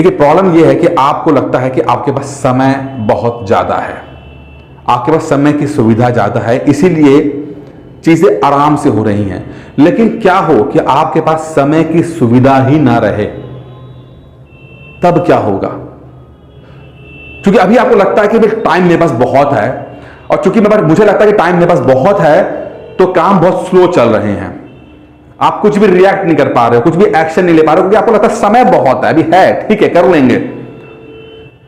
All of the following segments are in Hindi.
देखिए प्रॉब्लम यह है कि आपको लगता है कि आपके पास समय बहुत ज्यादा है, आपके पास समय की सुविधा ज्यादा है, इसीलिए चीजें आराम से हो रही हैं। लेकिन क्या हो कि आपके पास समय की सुविधा ही ना रहे, तब क्या होगा? क्योंकि अभी आपको लगता है कि टाइम मेरे पास बहुत है, और चूंकि मुझे लगता है कि टाइम मेरे पास बहुत है, तो काम बहुत स्लो चल रहे हैं, आप कुछ भी रिएक्ट नहीं कर पा रहे हो, कुछ भी एक्शन नहीं ले पा रहे हो, क्योंकि आपको लगता है समय बहुत है, अभी है, ठीक है कर लेंगे।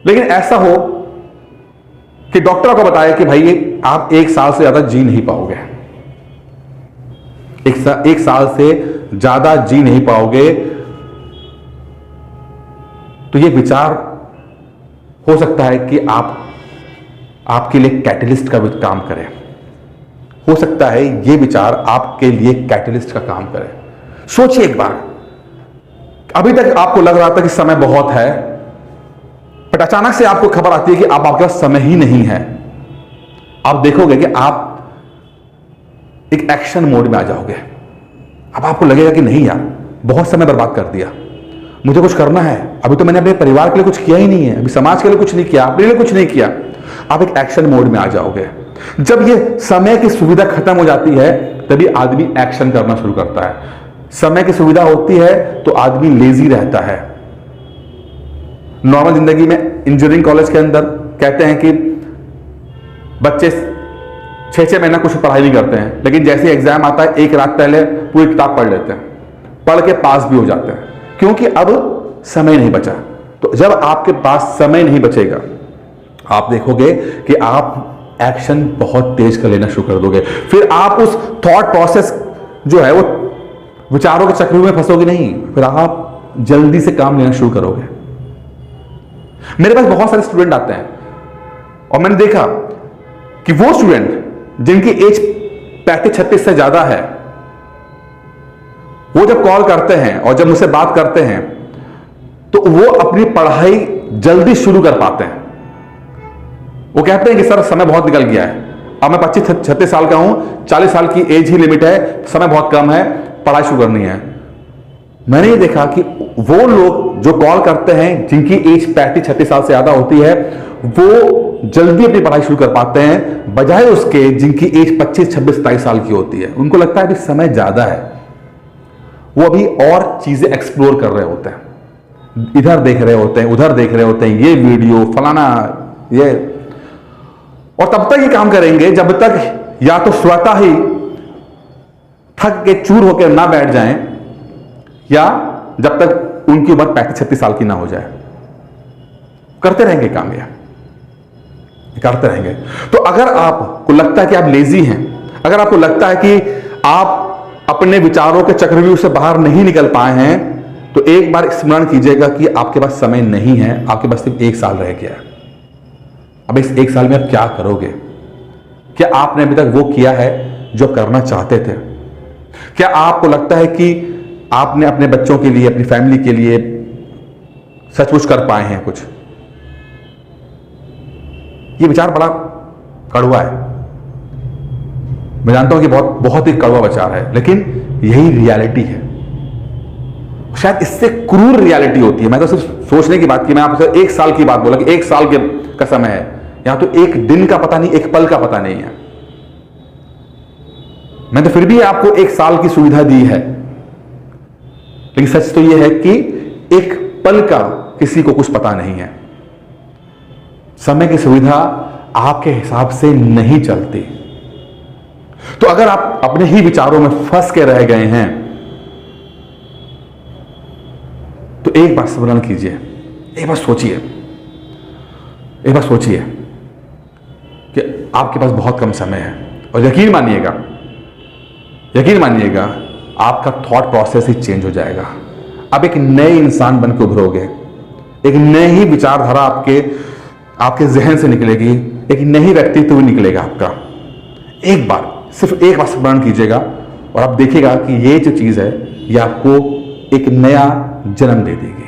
लेकिन ऐसा हो कि डॉक्टर को बताया कि भाई आप 1 साल से ज्यादा जी नहीं पाओगे, एक साल से ज्यादा जी नहीं पाओगे, तो यह विचार हो सकता है कि आपके लिए कैटलिस्ट का भी काम करे। हो सकता है यह विचार आपके लिए कैटलिस्ट का काम करे। सोचिए एक बार, अभी तक आपको लग रहा था कि समय बहुत है, बट अचानक से आपको खबर आती है कि आपके पास समय ही नहीं है। आप देखोगे कि आप एक एक्शन मोड में आ जाओगे। अब आपको लगेगा कि नहीं यार, बहुत समय बर्बाद कर दिया, मुझे कुछ करना है, अभी तो मैंने अपने परिवार के लिए कुछ किया ही नहीं है, अभी समाज के लिए कुछ नहीं किया, अपने लिए कुछ नहीं किया। आप एक एक्शन मोड में आ जाओगे। जब ये समय की सुविधा खत्म हो जाती है, तभी आदमी एक्शन करना शुरू करता है। समय की सुविधा होती है तो आदमी लेजी रहता है। नॉर्मल जिंदगी में इंजीनियरिंग कॉलेज के अंदर कहते हैं कि बच्चे 6-6 महीना कुछ पढ़ाई नहीं करते हैं, लेकिन जैसे एग्जाम आता है 1 रात पहले पूरी किताब पढ़ लेते हैं, पढ़ के पास भी हो जाते हैं, क्योंकि अब समय नहीं बचा। तो जब आपके पास समय नहीं बचेगा, आप देखोगे कि आप एक्शन बहुत तेज कर लेना शुरू कर दोगे। फिर आप उस थॉट प्रोसेस जो है वो विचारों के चक्रव्यूह में फंसोगे नहीं, फिर आप जल्दी से काम लेना शुरू करोगे। मेरे पास बहुत सारे स्टूडेंट आते हैं और मैंने देखा कि वो स्टूडेंट जिनकी एज 35-36 से ज्यादा है, वो जब कॉल करते हैं और जब मुझसे बात करते हैं, तो वो अपनी पढ़ाई जल्दी शुरू कर पाते हैं। वो कहते हैं कि सर समय बहुत निकल गया है, अब मैं 25-36 साल का हूं, 40 साल की एज ही लिमिट है, समय बहुत कम है, पढ़ाई शुरू करनी है। मैंने ये देखा कि वो लोग जो कॉल करते हैं जिनकी एज 35-36 साल से ज्यादा होती है, वो जल्दी अपनी पढ़ाई शुरू कर पाते हैं, बजाय उसके जिनकी एज 25-26-27 साल की होती है। उनको लगता है अभी समय ज्यादा है, वो अभी और चीजें एक्सप्लोर कर रहे होते हैं, इधर देख रहे होते हैं, उधर देख रहे होते हैं, ये वीडियो फलाना ये, और तब तक ये काम करेंगे जब तक या तो स्वतः ही थक के चूर होकर ना बैठ जाएं, या जब तक उनकी उम्र 35-36 साल की ना हो जाए। करते रहेंगे काम, ये करते रहेंगे। तो अगर आपको लगता है कि आप लेजी हैं, अगर आपको लगता है कि आप अपने विचारों के चक्रव्यूह से बाहर नहीं निकल पाए हैं, तो एक बार स्मरण कीजिएगा कि आपके पास समय नहीं है, आपके पास सिर्फ 1 साल रह गया है। अब इस 1 साल में आप क्या करोगे? क्या आपने अभी तक वो किया है जो करना चाहते थे? क्या आपको लगता है कि आपने अपने बच्चों के लिए, अपनी फैमिली के लिए सचमुच कर पाए हैं कुछ? ये विचार बड़ा कड़वा है, मैं जानता हूं कि बहुत ही कड़वा विचार है, लेकिन यही रियलिटी है। शायद इससे क्रूर रियलिटी होती है। मैं तो सिर्फ सोचने की बात की, मैं आपसे 1 साल की बात बोला कि 1 साल का समय है, यहां तो 1 दिन का पता नहीं, 1 पल का पता नहीं है। मैं तो फिर भी आपको 1 साल की सुविधा दी है, लेकिन सच तो यह है कि 1 पल का किसी को कुछ पता नहीं है। समय की सुविधा आपके हिसाब से नहीं चलती। तो अगर आप अपने ही विचारों में फंस के रह गए हैं, तो एक बार स्मरण कीजिए, एक बार सोचिए कि आपके पास बहुत कम समय है। और यकीन मानिएगा आपका थॉट प्रोसेस ही चेंज हो जाएगा। आप एक नए इंसान बन के उभरोगे, एक नई ही विचारधारा आपके जहन से निकलेगी, एक नई व्यक्तित्व निकलेगा आपका। सिर्फ एक बार स्मरण कीजिएगा और आप देखिएगा कि ये जो चीज है ये आपको एक नया जन्म दे देगी।